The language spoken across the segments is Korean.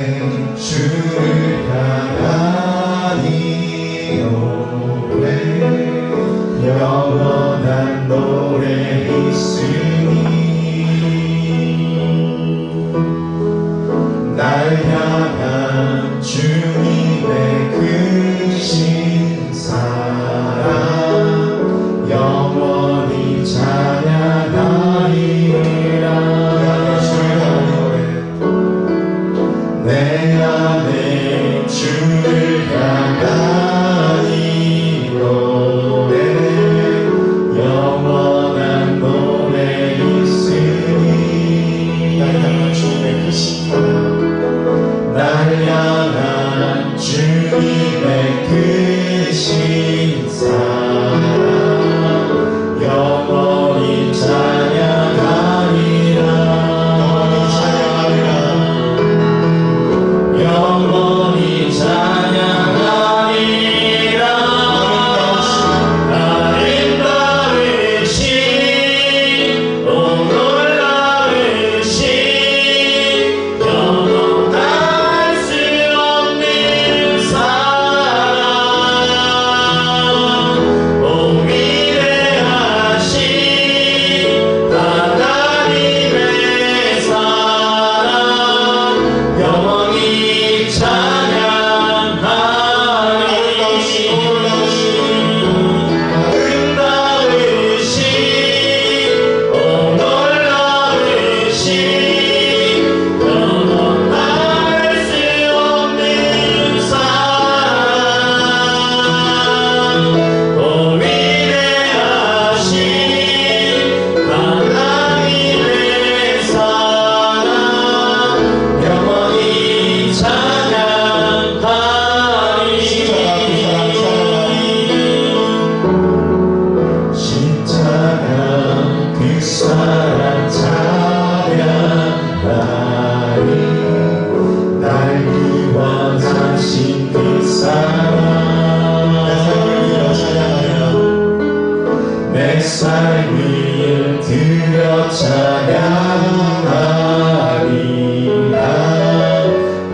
주를 향한 이 노래 영원한 노래 있으니 날 향한 주님의 크신 사랑 영원히 찬양하리라. 내 안에 주를 향한 이 노래 영원한 노래 있으니 날 향한 주님의 크신 사랑 날 향한 주님의 크신 사랑 영원히 찬양하리라. 영원히 찬양하리라. 아름다우신 오 놀라우신 영원할 수 없는 사랑 오 위대하신 하나님의 사랑 영원히 내 삶을 드려 찬양하리라.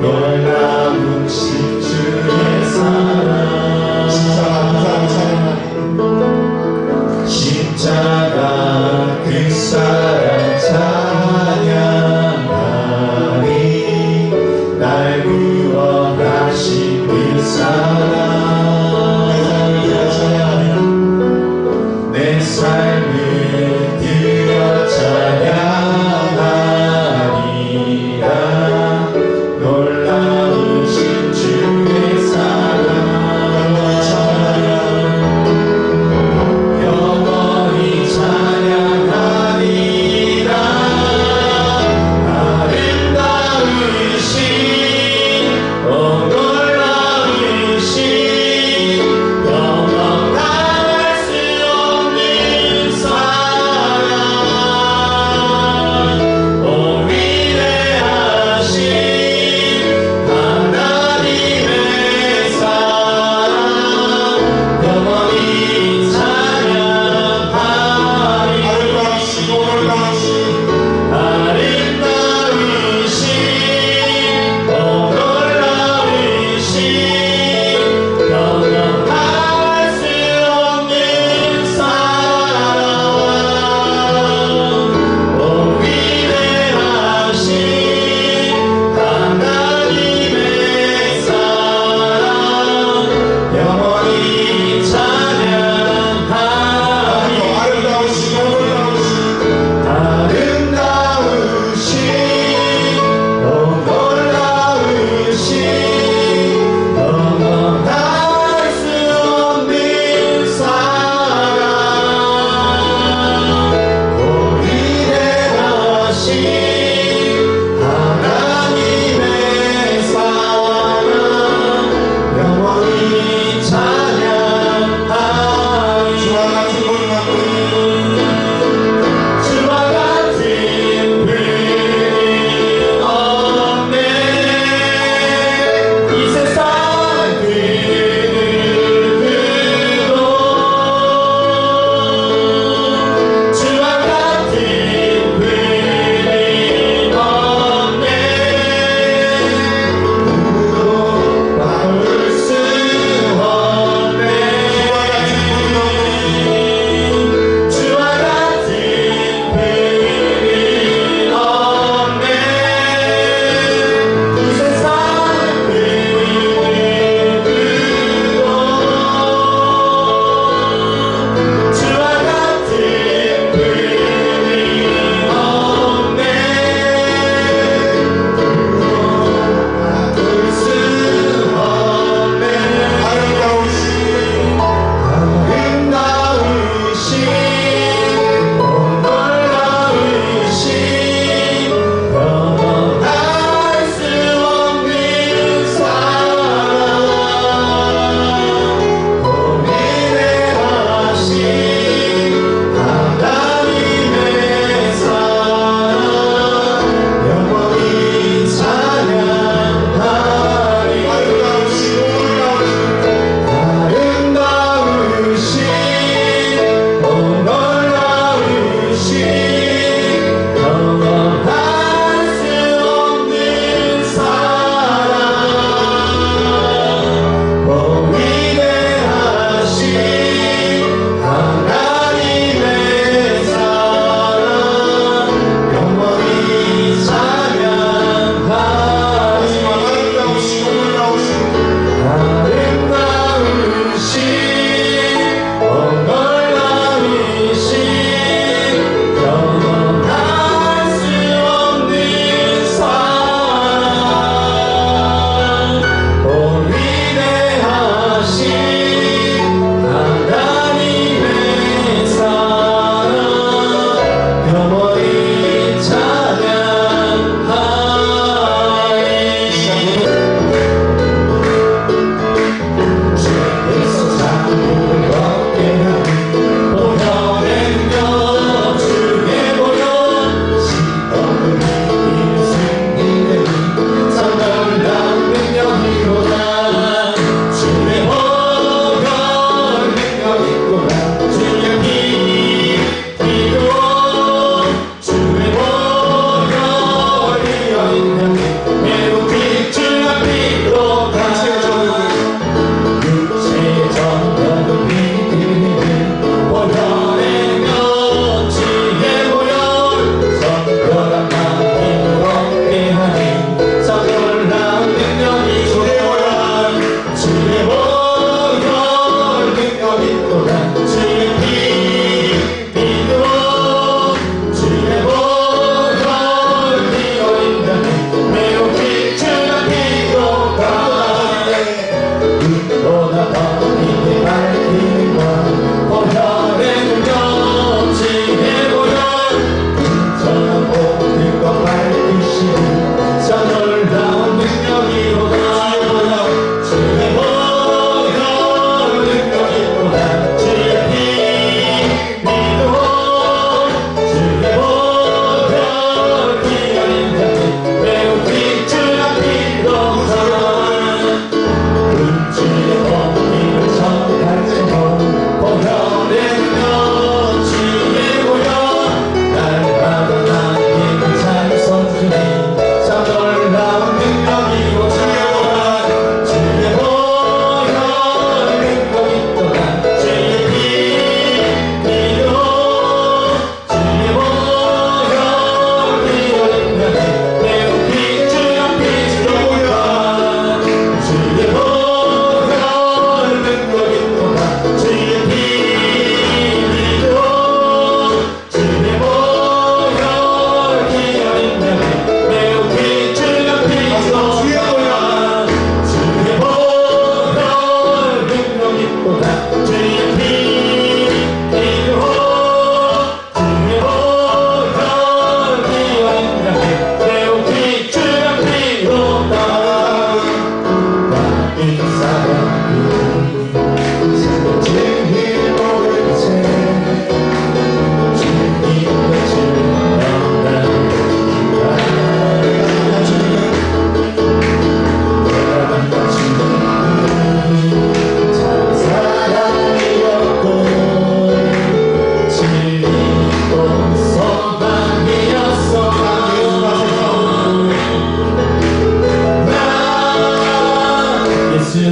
놀라우신 주의 사랑 십자가 그 사랑 찬양하리. 날 구원하신 그 사랑 내 삶을 드려 찬양하리라. 놀라우신 주의 사랑 영원히 찬양하리라. 아름다우신 오 놀라우신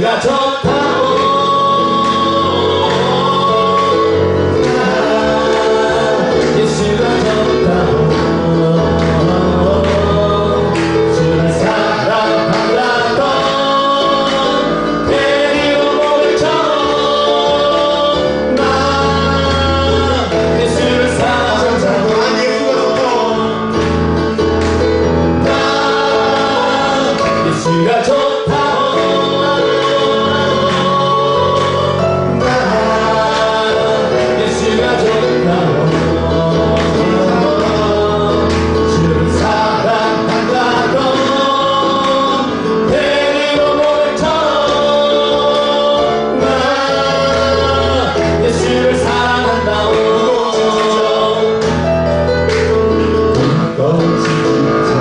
예수가 좋다고 예수가 좋다고 주를 사랑한다던 데리고 목을 쳐 나 예수를 사랑한다고 예수가 좋다고 나 예수가 좋다고 주를 사랑한다고 데리고 목을 쳐 나 예수를 사랑한다고 또 진짜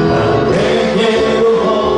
나에게 구원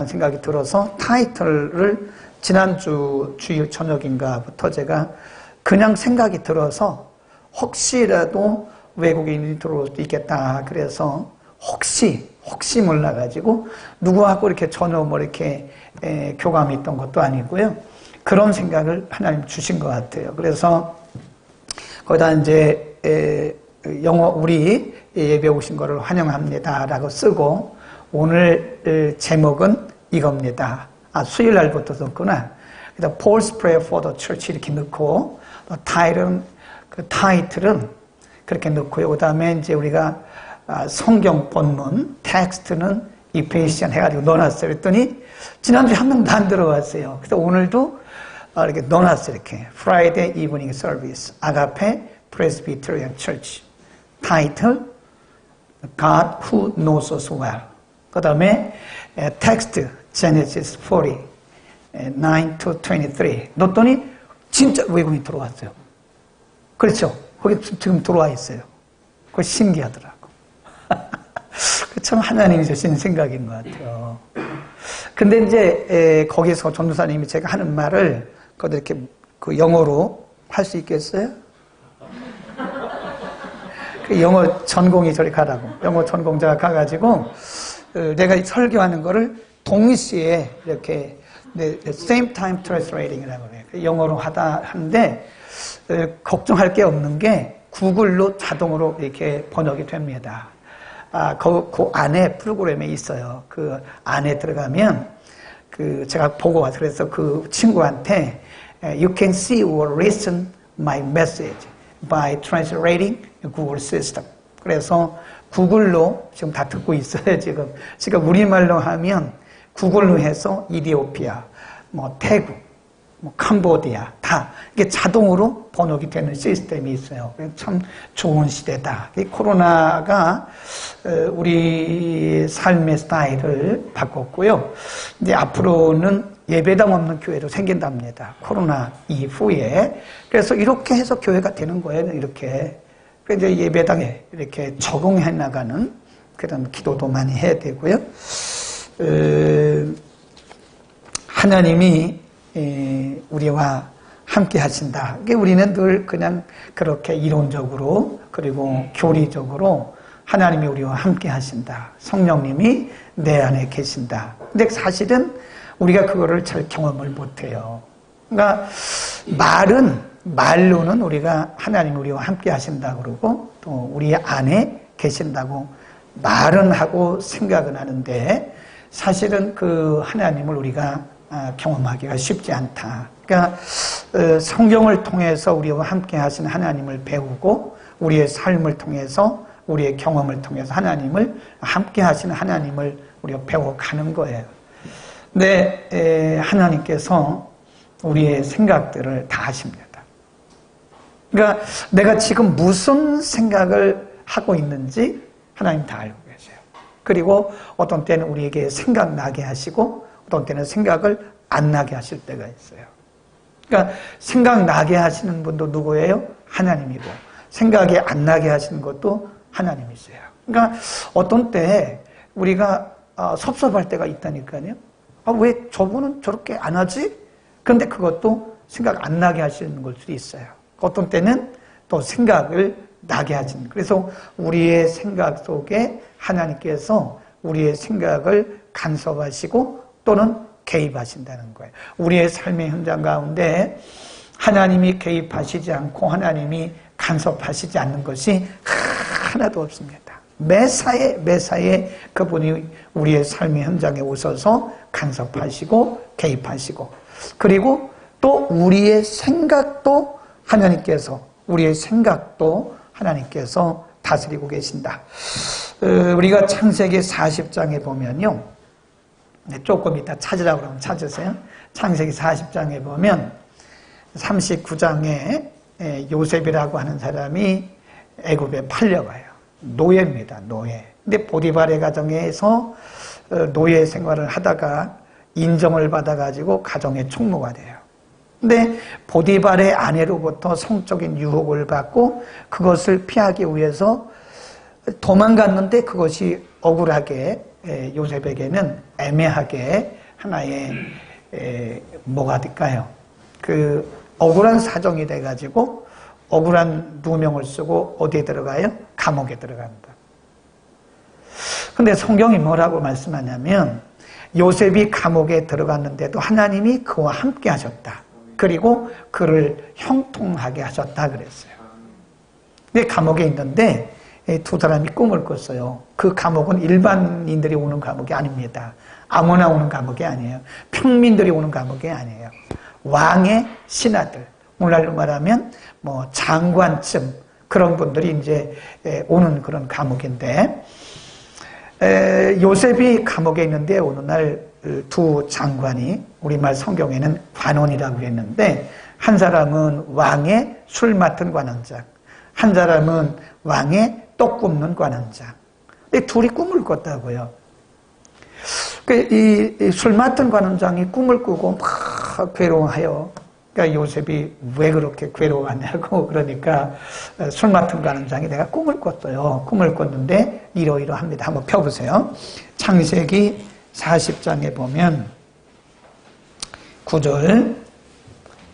생각이 들어서 타이틀을 지난주 주일 저녁인가부터 제가 그냥 생각이 들어서 혹시라도 외국인이 들어올 수도 있겠다. 그래서 혹시 몰라가지고 누구하고 이렇게 전혀 뭐 이렇게 교감이 있던 것도 아니고요. 그런 생각을 하나님 주신 것 같아요. 그래서 거기다 이제 영어 우리 예배 오신 거를 환영합니다라고 쓰고 오늘 제목은 이겁니다. 수요일 날부터 썼구나. 그다음 Paul's Prayer for the Church 이렇게 넣고 타이틀은 그렇게 넣고요. 그다음에 이제 우리가 성경 본문 텍스트는 이페시안 해가지고 넣어놨어요. 그랬더니 지난주에 한 명도 안 들어왔어요. 그래서 오늘도 이렇게 넣어놨어요. 이렇게 Friday Evening Service 아가페 Presbyterian Church 타이틀 God Who Knows Us Well. 그 다음에 텍스트 Genesis 40 9-23 넣었더니 진짜 외국인이 들어왔어요. 그렇죠? 거기 지금 들어와 있어요. 그거 신기하더라고. 참 하나님이 주신 생각인 것 같아요. 근데 이제 거기서 전도사님이 제가 하는 말을 그것도 이렇게 그 영어로 할 수 있겠어요? 그 영어 전공이 저리 가라고. 영어 전공자가 가가지고 내가 설교하는 거를 동시에 이렇게 same time translating이라고 해요. 영어로 하는데 걱정할 게 없는 게 구글로 자동으로 이렇게 번역이 됩니다. 그 안에 프로그램에 있어요. 그 안에 들어가면 제가 보고 와서 그래서 그 친구한테 You can see or listen my message by translating Google system. 그래서 구글로 지금 다 듣고 있어요. 지금 우리말로 하면 구글로 해서 이디오피아, 뭐 태국, 뭐 캄보디아 다 이게 자동으로 번역이 되는 시스템이 있어요. 참 좋은 시대다. 이 코로나가 우리 삶의 스타일을 바꿨고요. 이제 앞으로는 예배당 없는 교회도 생긴답니다. 코로나 이후에. 그래서 이렇게 해서 교회가 되는 거예요. 이렇게. 그래서 이제 예배당에 이렇게 적응해 나가는 그런 기도도 많이 해야 되고요. 하나님이 우리와 함께 하신다. 우리는 늘 그냥 그렇게 이론적으로 그리고 교리적으로 하나님이 우리와 함께 하신다. 성령님이 내 안에 계신다. 근데 사실은 우리가 그거를 잘 경험을 못해요. 그러니까 말로는 우리가 하나님 우리와 함께 하신다 그러고 또 우리 안에 계신다고 말은 하고 생각은 하는데 사실은 그 하나님을 우리가 경험하기가 쉽지 않다. 그러니까 성경을 통해서 우리와 함께 하신 하나님을 배우고 우리의 삶을 통해서 우리의 경험을 통해서 하나님을 함께 하시는 하나님을 우리가 배워가는 거예요. 근데 하나님께서 우리의 생각들을 다 아십니다. 그러니까 내가 지금 무슨 생각을 하고 있는지 하나님 다 알고 계세요. 그리고 어떤 때는 우리에게 생각나게 하시고 어떤 때는 생각을 안 나게 하실 때가 있어요. 그러니까 생각나게 하시는 분도 누구예요? 하나님이고 생각이 안 나게 하시는 것도 하나님이세요. 그러니까 어떤 때 우리가 섭섭할 때가 있다니까요. 왜 저분은 저렇게 안 하지? 그런데 그것도 생각 안 나게 하시는 걸 수도 있어요. 어떤 때는 또 생각을 나게 하시는. 그래서 우리의 생각 속에 하나님께서 우리의 생각을 간섭하시고 또는 개입하신다는 거예요. 우리의 삶의 현장 가운데 하나님이 개입하시지 않고 하나님이 간섭하시지 않는 것이 하나도 없습니다. 매사에 그분이 우리의 삶의 현장에 오셔서 간섭하시고 개입하시고 그리고 또 우리의 생각도 우리의 생각도 하나님께서 다스리고 계신다. 우리가 창세기 40장에 보면요. 조금 이따 찾으라고 그러면 찾으세요. 창세기 40장에 보면 39장에 요셉이라고 하는 사람이 애굽에 팔려가요. 노예입니다. 노예. 근데 보디발의 가정에서 노예 생활을 하다가 인정을 받아가지고 가정의 총무가 돼요. 근데 보디발의 아내로부터 성적인 유혹을 받고 그것을 피하기 위해서 도망갔는데 그것이 억울하게 요셉에게는 애매하게 하나의 뭐가 될까요? 그 억울한 사정이 돼가지고 억울한 누명을 쓰고 어디에 들어가요? 감옥에 들어간다. 근데 성경이 뭐라고 말씀하냐면 요셉이 감옥에 들어갔는데도 하나님이 그와 함께 하셨다. 그리고 그를 형통하게 하셨다 그랬어요. 근데 감옥에 있는데 두 사람이 꿈을 꿨어요. 그 감옥은 일반인들이 오는 감옥이 아닙니다. 아무나 오는 감옥이 아니에요. 평민들이 오는 감옥이 아니에요. 왕의 신하들, 오늘날로 말하면 뭐 장관쯤 그런 분들이 이제 오는 그런 감옥인데, 요셉이 감옥에 있는데 어느 날 두 장관이, 우리말 성경에는 관원이라고 했는데, 한 사람은 왕의 술 맡은 관원장, 한 사람은 왕의 떡 굽는 관원장. 둘이 꿈을 꿨다고요. 이 술 맡은 관원장이 꿈을 꾸고 막 괴로워해요. 그러니까 요셉이 왜 그렇게 괴로워하냐고, 그러니까 술 맡은 관원장이 내가 꿈을 꿨어요. 꿈을 꿨는데 이러이러합니다. 한번 펴보세요. 창세기 40장에 보면 9절,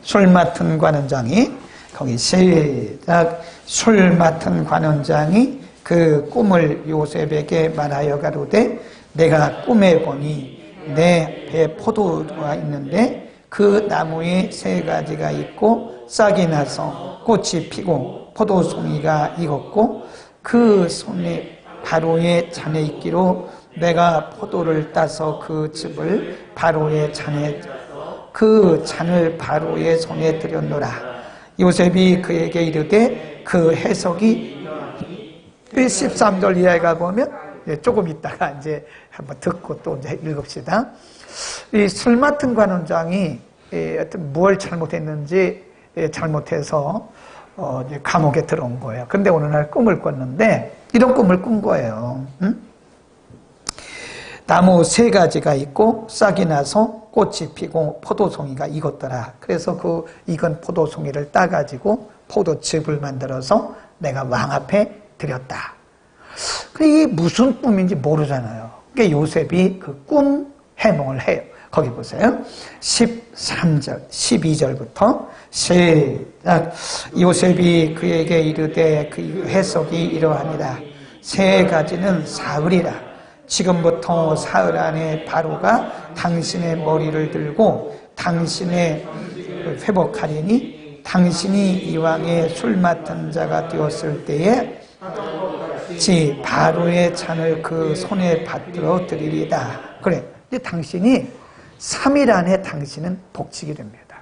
술 맡은 관원장이, 거기 시작, 술 맡은 관원장이 그 꿈을 요셉에게 말하여 가로되 내가 꿈에 보니 내 배 포도가 있는데 그 나무에 세 가지가 있고 싹이 나서 꽃이 피고 포도송이가 익었고 그 손에 바로의 잔에 있기로 내가 포도를 따서 그 즙을 바로의 잔에 그 잔을 바로의 손에 들였노라. 요셉이 그에게 이르되 그 해석이 13절 이하에 가보면 조금 있다가 이제 한번 듣고 또 이제 읽읍시다. 이 술 맡은 관원장이 어떤 뭘 잘못했는지 잘못해서 이제 감옥에 들어온 거예요. 근데 어느 날 꿈을 꿨는데 이런 꿈을 꾼 거예요. 응? 나무 세 가지가 있고 싹이 나서 꽃이 피고 포도송이가 익었더라. 그래서 그 익은 포도송이를 따가지고 포도즙을 만들어서 내가 왕 앞에 드렸다. 이게 무슨 꿈인지 모르잖아요. 그러니까 요셉이 그 꿈 해몽을 해요. 거기 보세요. 13절, 12절부터 시작. 요셉이 그에게 이르되 그 해석이 이러하니라. 세 가지는 사흘이라. 지금부터 사흘 안에 바로가 당신의 머리를 들고 당신의 회복하리니 당신이 이왕의 술 맡은 자가 되었을 때에 지 바로의 잔을 그 손에 받들어 드리리다. 그래. 이제 당신이 3일 안에 당신은 복직이 됩니다.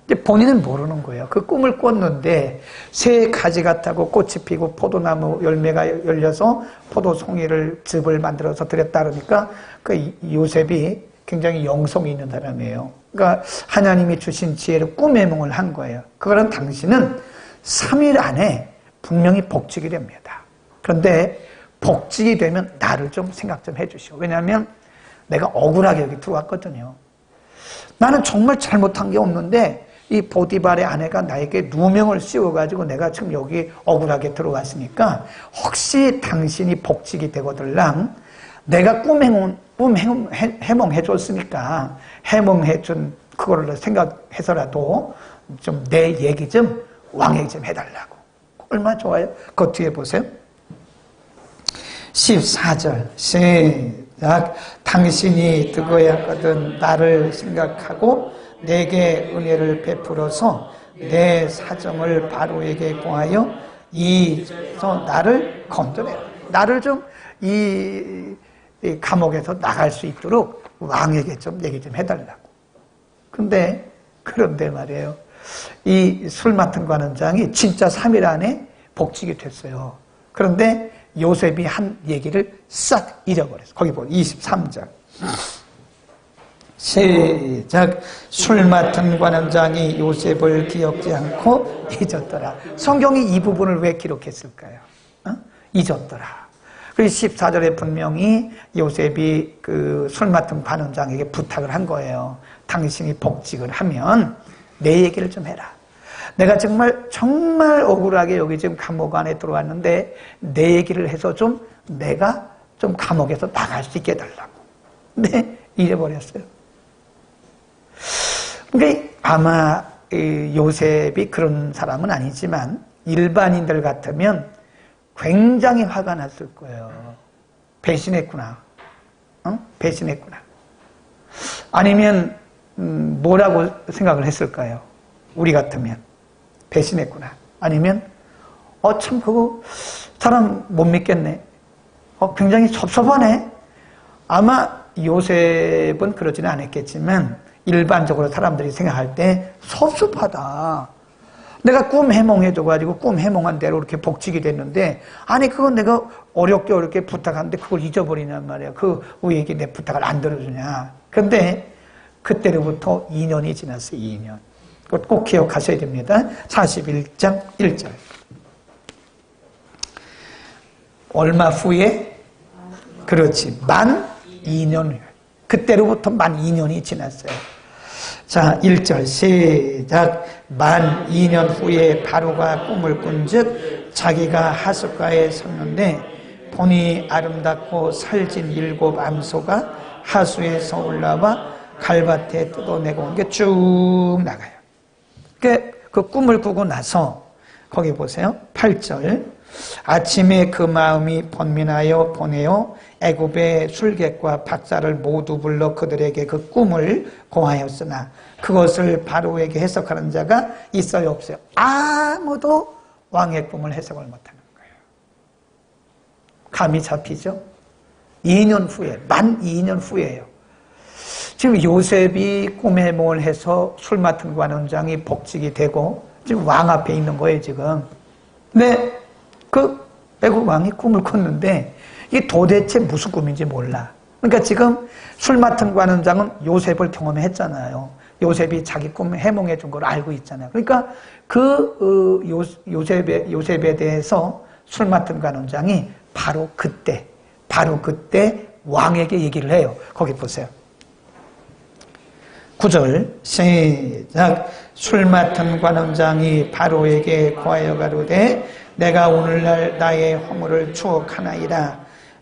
이제 본인은 모르는 거예요. 그 꿈을 꿨는데 새 가지 같다고 꽃이 피고 포도나무 열매가 열려서 포도송이를 즙을 만들어서 드렸다 그러니까 그 요셉이 굉장히 영성이 있는 사람이에요. 그러니까 하나님이 주신 지혜로 꿈 해몽을 한 거예요. 그거는 당신은 3일 안에 분명히 복직이 됩니다. 그런데 복직이 되면 나를 좀 생각 좀 해주시오. 왜냐하면 내가 억울하게 여기 들어왔거든요. 나는 정말 잘못한 게 없는데 이 보디발의 아내가 나에게 누명을 씌워가지고 내가 지금 여기 억울하게 들어왔으니까 혹시 당신이 복직이 되거들랑 내가 꿈 해몽해줬으니까 해몽해준 그거를 생각해서라도 좀 내 얘기 좀 왕에게 좀 해달라고. 얼마나 좋아요? 그 뒤에 보세요. 14절 시작. 당신이 득어야거든 나를 생각하고 내게 은혜를 베풀어서 내 사정을 바로에게 고하여 이서 나를 건져내라. 나를 좀 이 감옥에서 나갈 수 있도록 왕에게 좀 얘기 좀 해달라고. 그런데 말이에요. 이 술 맡은 관원장이 진짜 3일 안에 복직이 됐어요. 그런데 요셉이 한 얘기를 싹 잊어버렸어요. 거기 보면 23절. 시작. 술 맡은 관원장이 요셉을 기억지 않고 잊었더라. 성경이 이 부분을 왜 기록했을까요? 잊었더라. 그리고 14절에 분명히 요셉이 그 술 맡은 관원장에게 부탁을 한 거예요. 당신이 복직을 하면 내 얘기를 좀 해라. 내가 정말 억울하게 여기 지금 감옥 안에 들어왔는데 내 얘기를 해서 좀 내가 좀 감옥에서 나갈 수 있게 해달라고. 근데 잃어버렸어요. 그러니까 아마 요셉이 그런 사람은 아니지만 일반인들 같으면 굉장히 화가 났을 거예요. 배신했구나. 배신했구나. 아니면 뭐라고 생각을 했을까요? 우리 같으면 배신했구나. 아니면 참 그거 사람 못 믿겠네. 굉장히 섭섭하네. 아마 요셉은 그러지는 않았겠지만 일반적으로 사람들이 생각할 때 섭섭하다. 내가 꿈 해몽해줘가지고 꿈 해몽한 대로 이렇게 복직이 됐는데, 아니 그건 내가 어렵게 부탁하는데 그걸 잊어버리냔 말이야. 왜 이게 내 부탁을 안 들어주냐. 그런데 그때로부터 2년이 지났어요. 2년. 그것 꼭 기억하셔야 됩니다. 41장 1절. 얼마 후에? 그렇지. 만 2년 후에. 그때로부터 만 2년이 지났어요. 자, 1절 시작. 만 2년 후에 바로가 꿈을 꾼즉 자기가 하숫가에 섰는데 보니 아름답고 살진 7 암소가 하수에서 올라와 갈밭에 뜯어내고 이게 쭉 나가요. 그 꿈을 꾸고 나서 거기 보세요. 8절. 아침에 그 마음이 번민하여 보내어 애굽의 술객과 박사를 모두 불러 그들에게 그 꿈을 고하였으나 그것을 바로에게 해석하는 자가 있어요, 없어요? 아무도 왕의 꿈을 해석을 못하는 거예요. 감이 잡히죠? 2년 후에, 만 2년 후에요. 지금 요셉이 꿈 해몽을 해서 술 맡은 관원장이 복직이 되고 지금 왕 앞에 있는 거예요, 지금. 근데 그 애국 왕이 꿈을 꿨는데 이게 도대체 무슨 꿈인지 몰라. 그러니까 지금 술 맡은 관원장은 요셉을 경험했잖아요. 요셉이 자기 꿈 해몽해 준 걸 알고 있잖아요. 그러니까 요셉에 대해서 술 맡은 관원장이 바로 그때 왕에게 얘기를 해요. 거기 보세요. 9절 시작. 술 맡은 관원장이 바로에게 고하여 가로되 내가 오늘날 나의 허물을 추억하나이다.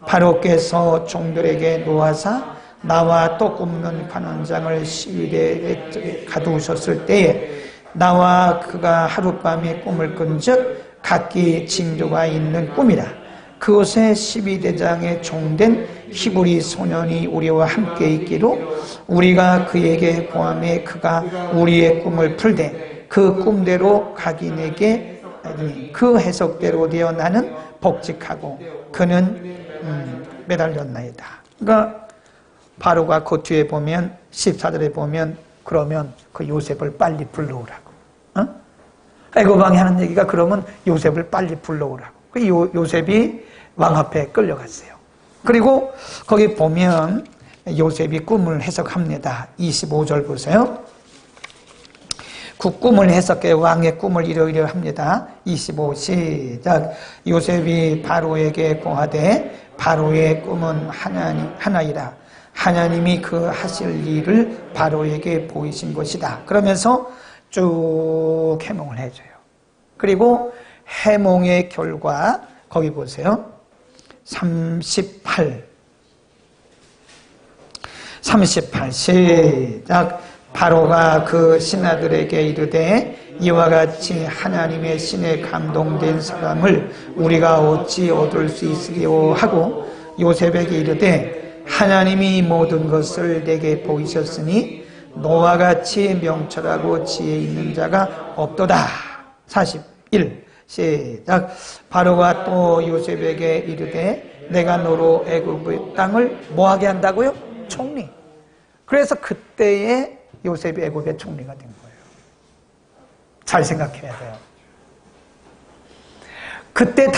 바로께서 종들에게 놓아사 나와 또 굽는 관원장을 시위대에 가두셨을 때에 나와 그가 하룻밤에 꿈을 꾼즉 각기 징조가 있는 꿈이라. 그곳에 12대장의 종된 히브리 소년이 우리와 함께 있기로 우리가 그에게 고하매 그가 우리의 꿈을 풀되 그 꿈대로 각인에게 그 해석대로 되어 나는 복직하고 그는 매달렸나이다. 그러니까 바로가 그 뒤에 보면 14절에 보면 그러면 그 요셉을 빨리 불러오라고. 애고방이 하는 얘기가 그러면 요셉을 빨리 불러오라고. 그 요셉이 왕 앞에 끌려갔어요. 그리고 거기 보면 요셉이 꿈을 해석합니다. 25절 보세요. 그 꿈을 해석해 왕의 꿈을 이러이러합니다. 25 시작. 요셉이 바로에게 고하되 바로의 꿈은 하나이라. 하나님이 그 하실 일을 바로에게 보이신 것이다. 그러면서 쭉 해몽을 해줘요. 그리고 해몽의 결과 거기 보세요. 38 시작. 바로가 그 신하들에게 이르되 이와 같이 하나님의 신에 감동된 사람을 우리가 어찌 얻을 수 있으리요 하고 요셉에게 이르되 하나님이 모든 것을 내게 보이셨으니 너와 같이 명철하고 지혜 있는 자가 없도다. 41 시작. 바로가 또 요셉에게 이르되 내가 너로 애굽의 땅을 뭐하게 한다고요? 총리. 그래서 그때에 요셉이 애굽의 총리가 된 거예요. 잘 생각해야 돼요. 그때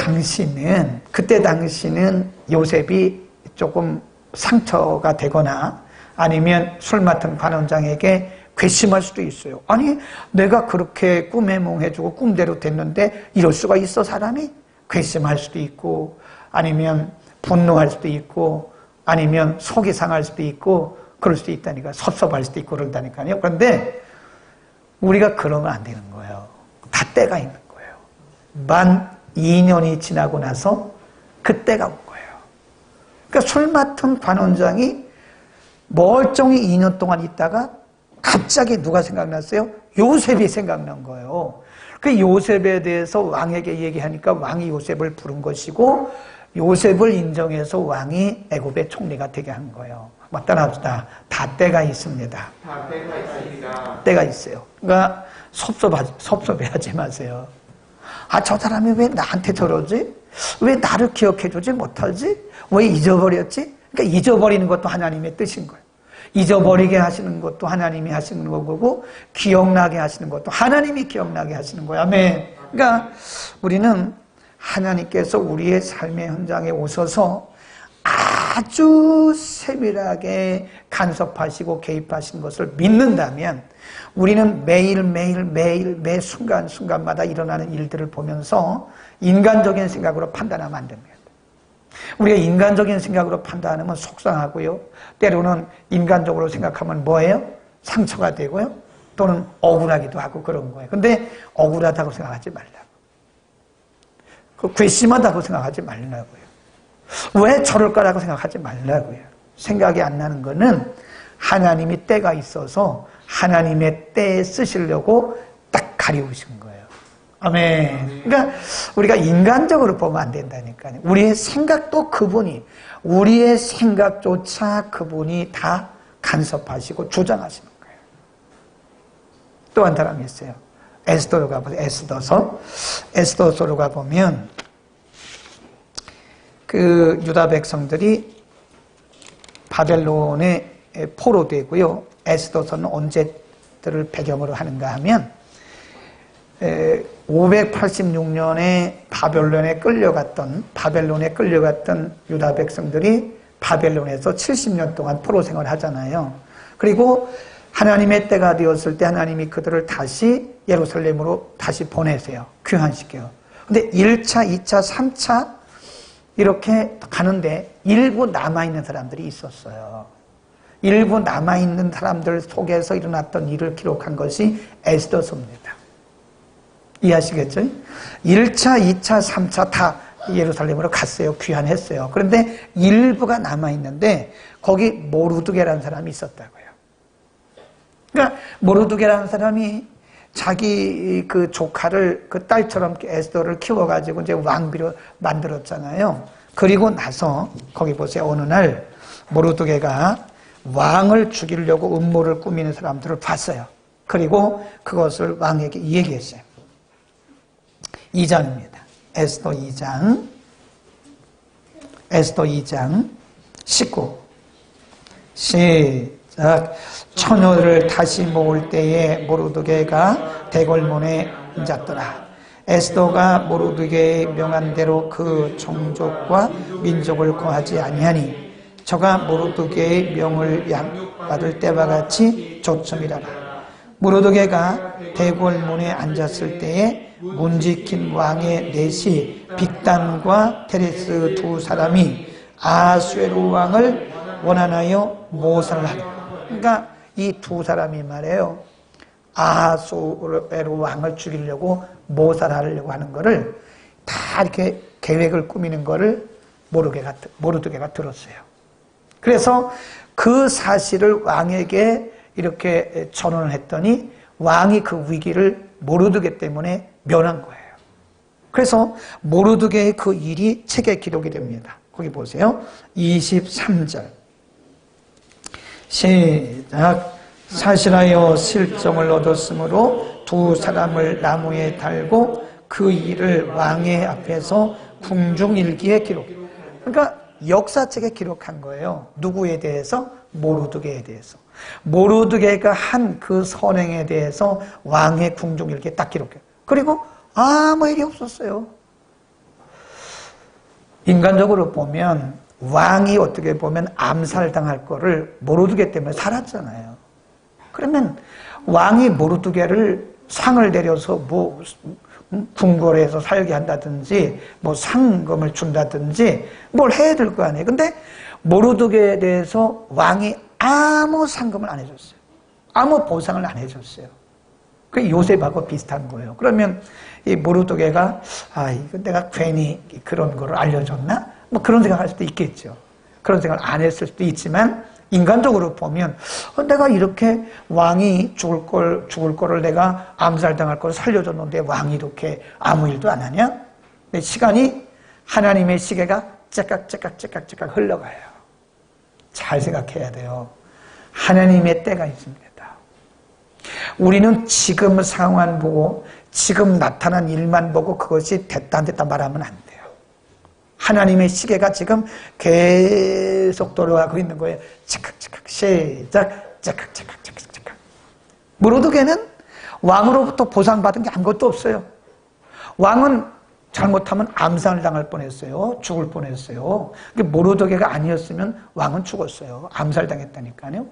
당시는 요셉이 조금 상처가 되거나 아니면 술 맡은 관원장에게 괘씸할 수도 있어요. 아니 내가 그렇게 꿈 해몽해주고 꿈대로 됐는데 이럴 수가 있어 사람이? 괘씸할 수도 있고 아니면 분노할 수도 있고 아니면 속이 상할 수도 있고 그럴 수도 있다니까. 섭섭할 수도 있고 그런다니까요. 그런데 우리가 그러면 안 되는 거예요. 다 때가 있는 거예요. 만 2년이 지나고 나서 그때가 온 거예요. 그러니까 술 맡은 관원장이 멀쩡히 2년 동안 있다가 갑자기 누가 생각났어요? 요셉이 생각난 거예요. 그 요셉에 대해서 왕에게 얘기하니까 왕이 요셉을 부른 것이고 요셉을 인정해서 왕이 애굽의 총리가 되게 한 거예요. 따라합시다. 다 때가 있습니다. 다 때가 있습니다. 때가 있어요. 그러니까 섭섭해하지 마세요. 아, 저 사람이 왜 나한테 저러지? 왜 나를 기억해주지 못하지? 왜 잊어버렸지? 그러니까 잊어버리는 것도 하나님의 뜻인 거예요. 잊어버리게 하시는 것도 하나님이 하시는 거고 기억나게 하시는 것도 하나님이 기억나게 하시는 거예요. 아멘. 그러니까 우리는 하나님께서 우리의 삶의 현장에 오셔서 아주 세밀하게 간섭하시고 개입하신 것을 믿는다면 우리는 매일매일 매 순간순간마다 일어나는 일들을 보면서 인간적인 생각으로 판단하면 안 됩니다. 우리가 인간적인 생각으로 판단하면 속상하고요. 때로는 인간적으로 생각하면 뭐예요? 상처가 되고요. 또는 억울하기도 하고 그런 거예요. 근데 억울하다고 생각하지 말라고. 괘씸하다고 생각하지 말라고요. 왜 저럴까라고 생각하지 말라고요. 생각이 안 나는 거는 하나님이 때가 있어서 하나님의 때에 쓰시려고 딱 가리우신 거예요. 아멘. 그러니까 우리가 인간적으로 보면 안 된다니까요. 우리의 생각도 그분이, 우리의 생각조차 그분이 다 간섭하시고 조장하시는 거예요. 또 한 사람이 있어요. 에스더로 가보세요. 에스더서로 가보면 그 유다 백성들이 바벨론에 포로되고요. 에스더서는 언제들을 배경으로 하는가 하면 586년에 바벨론에 끌려갔던 유다 백성들이 바벨론에서 70년 동안 포로 생활을 하잖아요. 그리고 하나님의 때가 되었을 때 하나님이 그들을 다시 예루살렘으로 다시 보내세요. 귀환시켜요. 근데 1차, 2차, 3차 이렇게 가는데 일부 남아있는 사람들이 있었어요. 일부 남아있는 사람들 속에서 일어났던 일을 기록한 것이 에스더서입니다. 이해하시겠죠? 1차, 2차, 3차 다 예루살렘으로 갔어요. 귀환했어요. 그런데 일부가 남아있는데 거기 모르드게라는 사람이 있었다고요. 그러니까 모르드게라는 사람이 자기 그 조카를 그 딸처럼 에스더를 키워가지고 이제 왕비로 만들었잖아요. 그리고 나서 거기 보세요. 어느 날 모르드게가 왕을 죽이려고 음모를 꾸미는 사람들을 봤어요. 그리고 그것을 왕에게 얘기했어요. 2장입니다. 에스더 2장 19 시작. 처녀를 다시 모을 때에 모르드게가 대궐문에 앉았더라. 에스더가 모르드게의 명한 대로 그 종족과 민족을 고하지 아니하니 저가 모르드게의 명을 받을 때와 같이 조점이라라. 모르드게가 대궐문에 앉았을 때에 문지킨 왕의 넷이 빅단과 테레스 두 사람이 아수에로 왕을 원하여 모살을 하니. 그러니까 이 두 사람이 말이에요. 아수에로 왕을 죽이려고 모살하려고 하는 거를 다 이렇게 계획을 꾸미는 거를 모르드게가 들었어요. 그래서 그 사실을 왕에게 이렇게 전언을 했더니 왕이 그 위기를 모르드게 때문에 면한 거예요. 그래서 모르드게의 그 일이 책에 기록이 됩니다. 거기 보세요. 23절 시작. 사실하여 실정을 얻었으므로 두 사람을 나무에 달고 그 일을 왕의 앞에서 궁중일기에 기록. 그러니까 역사책에 기록한 거예요. 누구에 대해서? 모르드게에 대해서. 모르드게가 한 그 선행에 대해서 왕의 궁중일기에 딱 기록해요. 그리고 아무 일이 없었어요. 인간적으로 보면 왕이 어떻게 보면 암살당할 거를 모르드게 때문에 살았잖아요. 그러면 왕이 모르드게를 상을 내려서 뭐 궁궐에서 살게 한다든지 뭐 상금을 준다든지 뭘 해야 될 거 아니에요. 근데 모르드게에 대해서 왕이 아무 상금을 안 해줬어요. 아무 보상을 안 해줬어요. 그 요셉하고 비슷한 거예요. 그러면 이 모르드게가 이거 내가 괜히 그런 거를 알려줬나? 뭐 그런 생각할 수도 있겠죠. 그런 생각을 안 했을 수도 있지만 인간적으로 보면 내가 이렇게 왕이 죽을 거를 내가 암살당할 거를 살려줬는데 왕이 이렇게 아무 일도 안 하냐? 시간이 하나님의 시계가 째깍째깍 흘러가요. 잘 생각해야 돼요. 하나님의 때가 있습니다. 우리는 지금 상황 보고 지금 나타난 일만 보고 그것이 됐다 안 됐다 말하면 안 돼요. 하나님의 시계가 지금 계속 돌아가고 있는 거예요. 째깍째깍 시작 째깍째깍. 모르드게는 왕으로부터 보상받은 게 아무것도 없어요. 왕은 잘못하면 암살을 당할 뻔했어요. 죽을 뻔했어요. 모르드게가 아니었으면 왕은 죽었어요. 암살당했다니까요.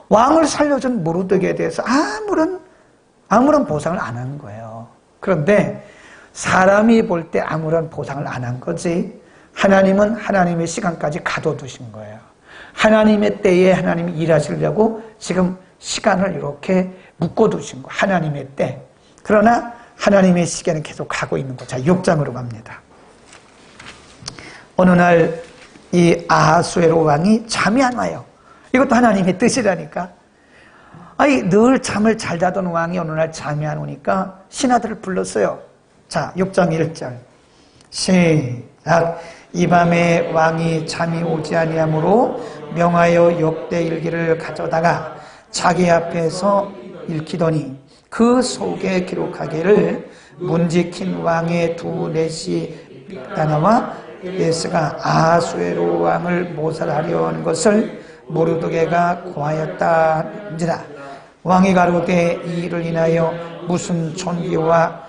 왕을 살려준 모르드게에 대해서 아무런 보상을 안 한 거예요. 그런데 사람이 볼 때 아무런 보상을 안 한 거지 하나님은 하나님의 시간까지 가둬두신 거예요. 하나님의 때에 하나님이 일하시려고 지금 시간을 이렇게 묶어두신 거예요. 하나님의 때. 그러나 하나님의 시계는 계속 가고 있는 거예요. 자, 6장으로 갑니다. 어느 날 이 아하수에로 왕이 잠이 안 와요. 이것도 하나님의 뜻이라니까. 늘 잠을 잘 자던 왕이 어느 날 잠이 안 오니까 신하들을 불렀어요. 자, 6장 1절. 시작. 이 밤에 왕이 잠이 오지 아니하므로 명하여 역대일기를 가져다가 자기 앞에서 읽히더니 그 속에 기록하기를 문지킨 왕의 두 넷이 빅다나와 예스가 아하수에로 왕을 모살하려 하는 것을 모르드게가 고하였다는지라. 왕이 가로되 이 일을 인하여 무슨 존귀와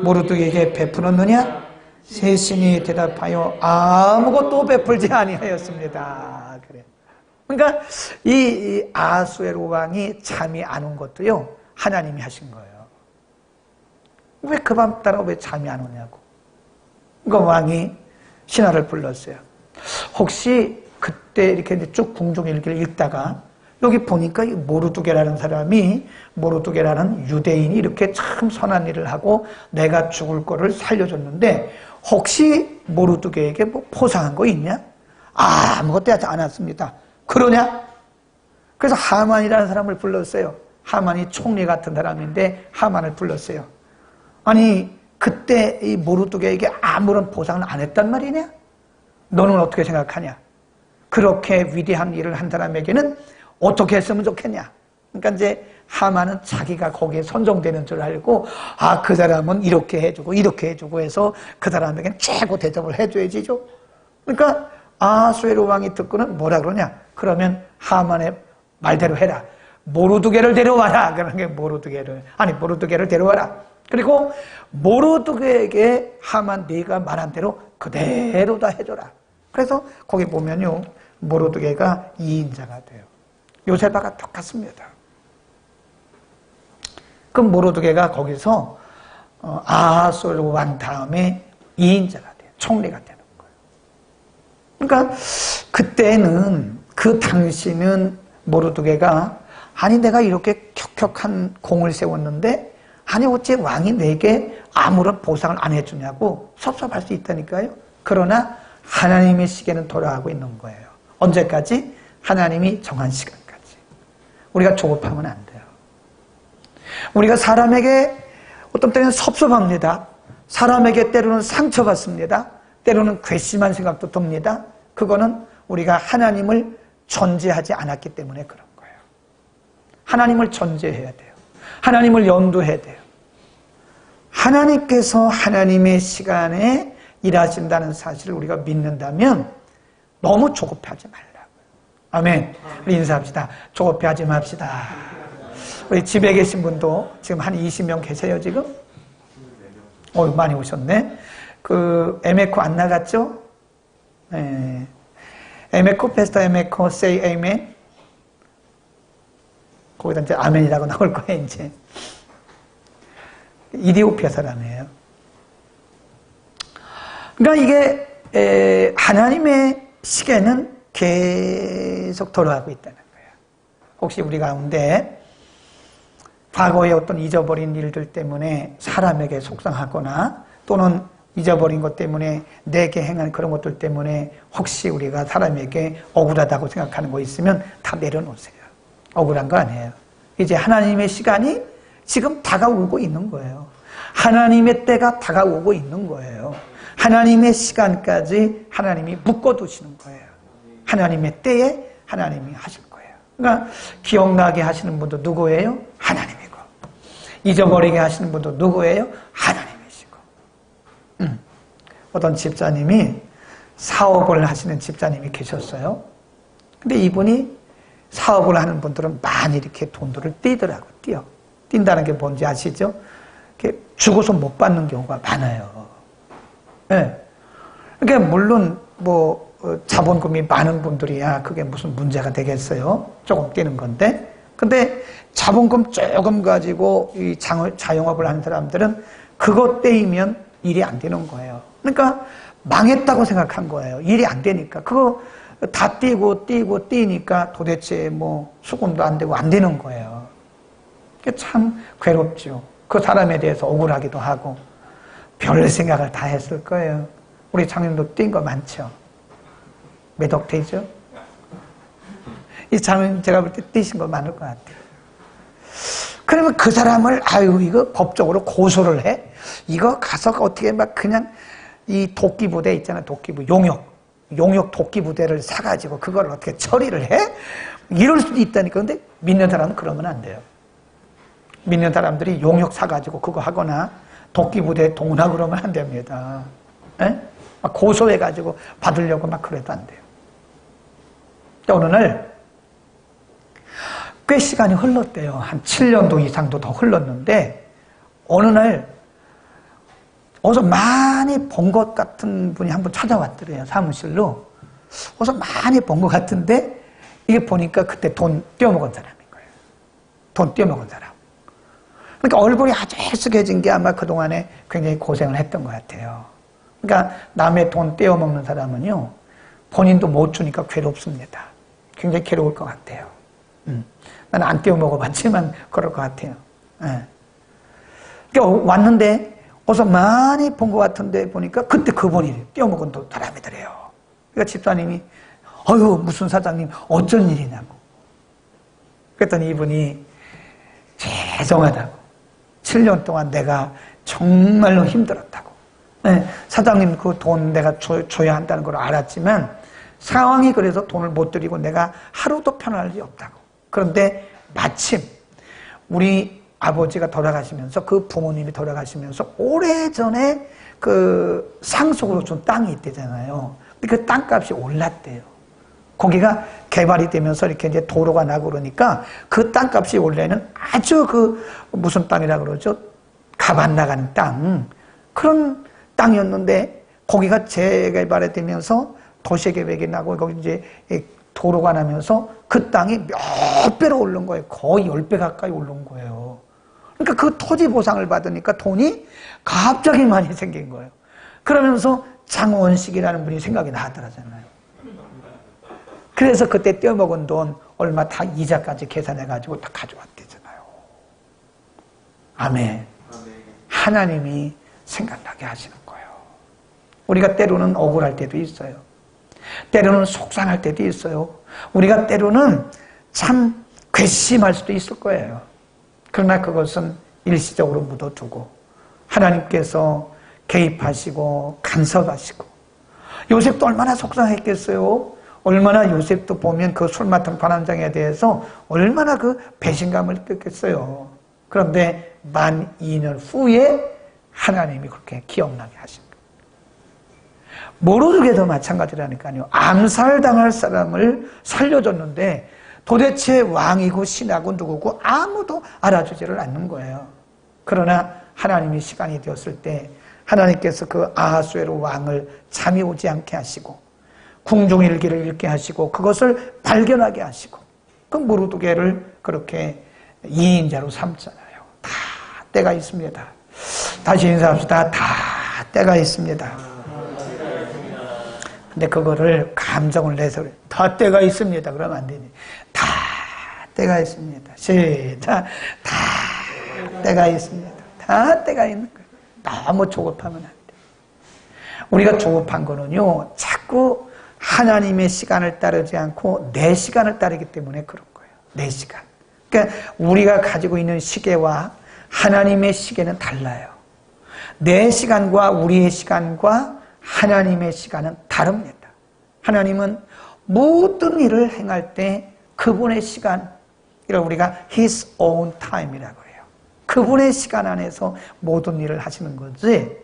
모르드게에게 베풀었느냐? 세신이 대답하여 아무것도 베풀지 아니하였습니다. 그래. 그러니까 이 아하수에로 왕이 잠이 안 온 것도요 하나님이 하신 거예요. 왜 그 밤 따라 왜 잠이 안 오냐고. 그러니까 왕이 신하를 불렀어요. 혹시 그때 이렇게 쭉 궁중일기를 읽다가 여기 보니까 모르드게라는 사람이 모르드게라는 유대인이 이렇게 참 선한 일을 하고 내가 죽을 거를 살려줬는데 혹시 모르드게에게 뭐 포상한 거 있냐? 아무것도 하지 않았습니다. 그러냐? 그래서 하만이라는 사람을 불렀어요. 하만이 총리 같은 사람인데 하만을 불렀어요. 아니 그때 이 모르드게에게 아무런 보상을 안 했단 말이냐? 너는 어떻게 생각하냐? 그렇게 위대한 일을 한 사람에게는 어떻게 했으면 좋겠냐? 그러니까 이제 하만은 자기가 거기에 선정되는 줄 알고 그 사람은 이렇게 해주고 해서 그 사람에게는 최고 대접을 해줘야지죠. 그러니까 아하수에로 왕이 듣고는 뭐라 그러냐? 그러면 하만의 말대로 해라. 모르드게를 데려와라. 그러는 게 모르드게를 데려와라. 그리고 모르드게에게 하만 네가 말한 대로 그대로 다 해줘라. 그래서 거기 보면요 모르드게가 2인자가 돼요. 요셉아가 똑같습니다. 그럼 모르드게가 거기서 아하수에로 왕 다음에 2인자가 돼요. 총리가 되는 거예요. 그러니까 그때는 그 당시는 모르드게가 아니 내가 이렇게 격격한 공을 세웠는데 아니 어째 왕이 내게 아무런 보상을 안 해주냐고 섭섭할 수 있다니까요. 그러나 하나님의 시계는 돌아가고 있는 거예요. 언제까지? 하나님이 정한 시간까지. 우리가 조급하면 안 돼요. 우리가 사람에게 어떤 때는 섭섭합니다. 사람에게 때로는 상처받습니다. 때로는 괘씸한 생각도 듭니다. 그거는 우리가 하나님을 존재하지 않았기 때문에 그런 거예요. 하나님을 존재해야 돼요. 하나님을 연두해야 돼요. 하나님께서 하나님의 시간에 일하신다는 사실을 우리가 믿는다면 너무 조급해하지 말라고요. 아멘. 우리 인사합시다. 조급해하지 맙시다. 우리 집에 계신 분도 지금 한 20명 계세요, 지금? 많이 오셨네. 에메코 안 나갔죠? 네. 에메코, 페스타 에메코, say amen. 거기다 이제 아멘이라고 나올 거예요, 이제. 이디오피아 사람이에요. 그러니까 이게, 하나님의 시계는 계속 돌아가고 있다는 거예요. 혹시 우리 가운데 과거의 어떤 잊어버린 일들 때문에 사람에게 속상하거나 또는 잊어버린 것 때문에 내게 행한 그런 것들 때문에 혹시 우리가 사람에게 억울하다고 생각하는 거 있으면 다 내려놓으세요. 억울한 거 아니에요. 이제 하나님의 시간이 지금 다가오고 있는 거예요. 하나님의 때가 다가오고 있는 거예요. 하나님의 시간까지 하나님이 묶어두시는 거예요. 하나님의 때에 하나님이 하실 거예요. 그러니까 기억나게 하시는 분도 누구예요? 하나님이고, 잊어버리게 하시는 분도 누구예요? 하나님이시고. 어떤 집사님이 사업을 하시는 집사님이 계셨어요. 근데 이분이 사업을 하는 분들은 많이 이렇게 돈들을 떼더라고, 뛴다는 게 뭔지 아시죠? 이렇게 주고서 못 받는 경우가 많아요. 네. 그러니까 물론 자본금이 많은 분들이야 그게 무슨 문제가 되겠어요? 조금 뛰는 건데. 근데 자본금 조금 가지고 이 자영업을 하는 사람들은 그것 떼이면 일이 안 되는 거예요. 그러니까 망했다고 생각한 거예요. 일이 안 되니까. 그거 다 뛰니까 도대체 수금도 안 되고 안 되는 거예요. 그게 참 괴롭죠. 그 사람에 대해서 억울하기도 하고 별 생각을 다 했을 거예요. 우리 장님도 뛴 거 많죠? 몇 억대죠? 이 장님 제가 볼 때 뛰신 거 많을 것 같아요. 그러면 그 사람을 이거 법적으로 고소를 해? 이거 가서 어떻게 그냥 이 도끼부대 있잖아요. 도끼부 용역 도끼부대를 사가지고 그걸 어떻게 처리를 해? 이럴 수도 있다니까. 근데 믿는 사람은 그러면 안 돼요. 믿는 사람들이 용역 사가지고 그거 하거나 도끼부대에 동원하고 그러면 안 됩니다. 에? 고소해가지고 받으려고 그래도 안 돼요. 어느 날 꽤 시간이 흘렀대요. 한 7년도 이상도 더 흘렀는데 어느 날 어디서 많이 본 것 같은 분이 한 분 찾아왔더래요. 사무실로. 어디서 많이 본 것 같은데 이게 보니까 그때 돈 떼어먹은 사람인 거예요. 돈 떼어먹은 사람. 그러니까 얼굴이 아주 헬쓱해진 게 아마 그동안에 굉장히 고생을 했던 것 같아요. 그러니까 남의 돈 떼어먹는 사람은요, 본인도 못 주니까 괴롭습니다. 굉장히 괴로울 것 같아요. 나는 안 떼어먹어봤지만 그럴 것 같아요. 예. 그러니까 왔는데 어서 많이 본 것 같은데 보니까 그때 그분이 떼어먹은 사람이더래요. 그러니까 집사님이 무슨 사장님 어쩐 일이냐고. 그랬더니 이분이 죄송하다고. 7년 동안 내가 정말로 힘들었다고. 네, 사장님 그 돈 내가 줘야 한다는 걸 알았지만 상황이 그래서 돈을 못 드리고 내가 하루도 편할 리 없다고. 그런데 마침 우리 아버지가 돌아가시면서 그 부모님이 돌아가시면서 오래전에 그 상속으로 준 땅이 있대잖아요. 근데 그 땅값이 올랐대요. 거기가 개발이 되면서 이렇게 이제 도로가 나고 그러니까 그 땅값이 원래는 아주 무슨 땅이라 그러죠? 값 안 나가는 땅. 그런 땅이었는데 거기가 재개발이 되면서 도시계획이 나고 거기 이제 도로가 나면서 그 땅이 몇 배로 오른 거예요. 거의 10배 가까이 오른 거예요. 그러니까 그 토지 보상을 받으니까 돈이 갑자기 많이 생긴 거예요. 그러면서 장원식이라는 분이 생각이 나더라잖아요. 그래서 그때 떼어먹은 돈 얼마 다 이자까지 계산해가지고 다 가져왔대잖아요. 아멘. 하나님이 생각나게 하시는 거예요. 우리가 때로는 억울할 때도 있어요. 때로는 속상할 때도 있어요. 우리가 때로는 참 괘씸할 수도 있을 거예요. 그러나 그것은 일시적으로 묻어두고 하나님께서 개입하시고 간섭하시고. 요셉도 얼마나 속상했겠어요. 얼마나 요셉도 보면 그 술 맡은 관원장에 대해서 얼마나 그 배신감을 느꼈겠어요. 그런데 만 2년 후에 하나님이 그렇게 기억나게 하신 거예요. 모르게도 마찬가지라니까요. 암살당할 사람을 살려줬는데 도대체 왕이고 신하고 누구고 아무도 알아주지를 않는 거예요. 그러나 하나님이 시간이 되었을 때 하나님께서 그 아하수에로 왕을 잠이 오지 않게 하시고 궁중일기를 읽게 하시고 그것을 발견하게 하시고 그 모르드게를 그렇게 이인자로 삼잖아요. 다 때가 있습니다. 다시 인사합시다. 다 때가 있습니다. 근데 그거를 감정을 내서 다 때가 있습니다. 그러면 안 되니. 다 때가 있습니다. 시작. 다 때가 있습니다. 다 때가 있는 거예요. 너무 조급하면 안 돼. 우리가 조급한 거는요, 자꾸 하나님의 시간을 따르지 않고 내 시간을 따르기 때문에 그런 거예요. 내 시간. 그러니까 우리가 가지고 있는 시계와 하나님의 시계는 달라요. 내 시간과 우리의 시간과 하나님의 시간은 다릅니다. 하나님은 모든 일을 행할 때 그분의 시간, 이걸 우리가 His own time이라고 해요. 그분의 시간 안에서 모든 일을 하시는 거지.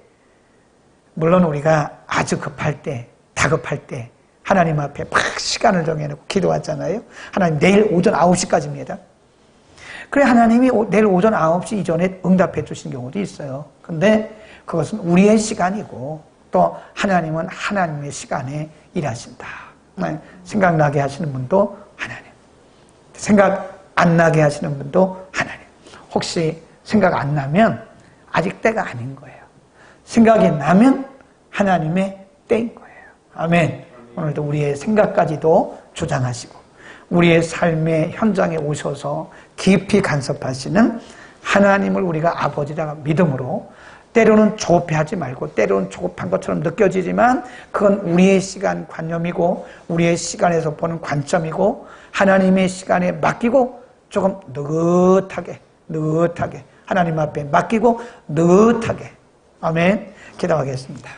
물론 우리가 아주 급할 때, 다급할 때 하나님 앞에 막 시간을 정해놓고 기도하잖아요. 하나님 내일 오전 9시까지입니다. 그래 하나님이 내일 오전 9시 이전에 응답해 주신 경우도 있어요. 근데 그것은 우리의 시간이고 또 하나님은 하나님의 시간에 일하신다. 생각나게 하시는 분도 하나님, 생각 안 나게 하시는 분도 하나님. 혹시 생각 안 나면 아직 때가 아닌 거예요. 생각이 나면 하나님의 때인 거예요. 아멘. 오늘도 우리의 생각까지도 주장하시고 우리의 삶의 현장에 오셔서 깊이 간섭하시는 하나님을 우리가 아버지라 믿음으로, 때로는 조급해하지 말고 때로는 조급한 것처럼 느껴지지만 그건 우리의 시간 관념이고 우리의 시간에서 보는 관점이고 하나님의 시간에 맡기고 조금 느긋하게 하나님 앞에 맡기고 느긋하게, 아멘. 기도하겠습니다.